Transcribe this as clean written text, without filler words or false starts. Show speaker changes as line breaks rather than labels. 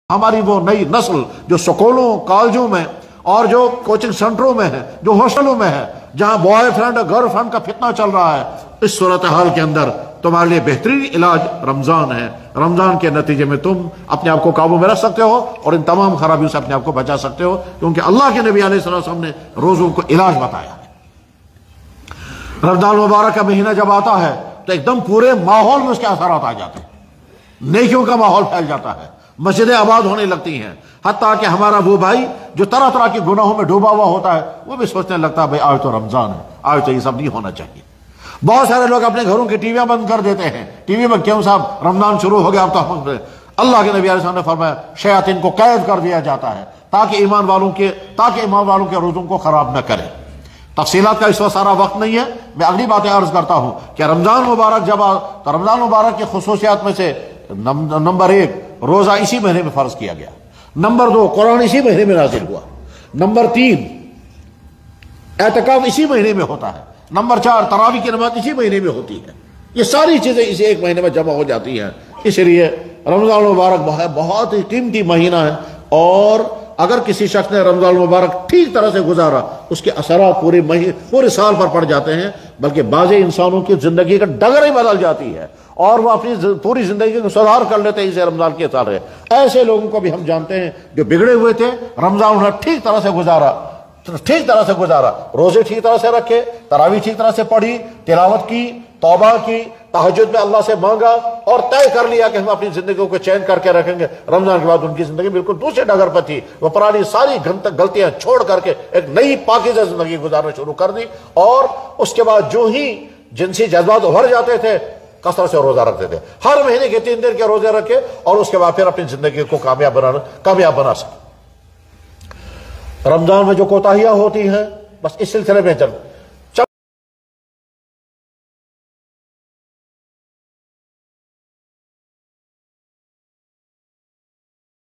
ہماری وہ نئی نسل جو سکولوں کالجوں میں اور جو کوچنگ سینٹروں میں ہے، جو ہاسٹلوں میں ہے، جہاں بوائے فرینڈ اور گرل فرینڈ کا فتنہ چل رہا ہے، اس صورتحال کے اندر تمہارے لیے بہترین علاج رمضان ہے۔ رمضان کے نتیجے میں تم اپنے آپ کو قابو میں رکھ سکتے ہو اور ان تمام خرابیوں سے اپنے آپ کو بچا سکتے ہو، کیونکہ اللہ کے نبی علیہ السلام نے روزوں کو علاج بتایا ہے۔ رمضان المبارک کا مہینہ جب آتا ہے تو ایک دم پورے ماحول میں اس کے اثرات آ جاتے ہیں، نیکیوں کا ماحول پھیل جاتا ہے، مسجدیں آباد ہونے لگتی ہیں، حتیٰ کہ ہمارا وہ بھائی جو طرح طرح کے گناہوں میں ڈوبا ہوا ہوتا ہے وہ بھی سوچنے لگتا ہے بھائی آج تو رمضان ہے، آج تو یہ سب نہیں ہونا چاہیے۔ بہت سارے لوگ اپنے گھروں کی ٹی ویاں بند کر دیتے ہیں، ٹی وی میں کیوں صاحب رمضان شروع ہو گیا اب تو ہم اللہ کے نبی علیہ السلام نے فرمایا شیاطین کو قید کر دیا جاتا ہے تاکہ ایمان والوں کے روزوں کو خراب نہ کرے۔ تفصیلات کا اس وقت سارا وقت نہیں ہے، میں اگلی باتیں عرض کرتا ہوں کہ رمضان مبارک جب تو رمضان مبارک کی خصوصیات میں سے نمبر 1 روزہ اسی مہینے میں فرض کیا گیا، نمبر 2 قرآن اسی مہینے میں نازل ہوا، نمبر 3 اعتکاف اسی مہینے میں ہوتا ہے، نمبر 4 تراویح کی نماز اسی مہینے میں ہوتی ہے۔ یہ ساری چیزیں اسی ایک مہینے میں جمع ہو جاتی ہیں، اس لیے رمضان المبارک بہت ہی قیمتی مہینہ ہے، اور اگر کسی شخص نے رمضان المبارک ٹھیک طرح سے گزارا اس کے اثرات پورے سال پر پڑ جاتے ہیں، بلکہ بعض انسانوں کی زندگی کا ڈگر ہی بدل جاتی ہے اور وہ اپنی پوری زندگی کو سدھار کر لیتے ہیں اسے رمضان کے سال ہے۔ ایسے لوگوں کو بھی ہم جانتے ہیں جو بگڑے ہوئے تھے، رمضان انہیں ٹھیک طرح سے گزارا، روزے ٹھیک طرح سے رکھے، تراویح ٹھیک طرح سے پڑھی، تلاوت کی، توبہ کی، تہجد میں اللہ سے مانگا اور طے کر لیا کہ ہم اپنی زندگیوں کو چینج کر کے رکھیں گے۔ رمضان کے بعد ان کی زندگی بالکل دوسرے ڈگر پر تھی، وہ پرانی ساری غلطیاں چھوڑ کر کے ایک نئی پاکیزہ زندگی گزارنا شروع کر دی، اور اس کے بعد جو ہی جنسی جذبات ابھر جاتے تھے کثرت سے روزہ رکھتے تھے، ہر مہینے کے 3 دن کے روزے رکھے، اور اس کے بعد پھر اپنی زندگی کو کامیاب بنا سکے۔ رمضان میں جو کوتاہیاں ہوتی ہیں بس اس سلسلے میں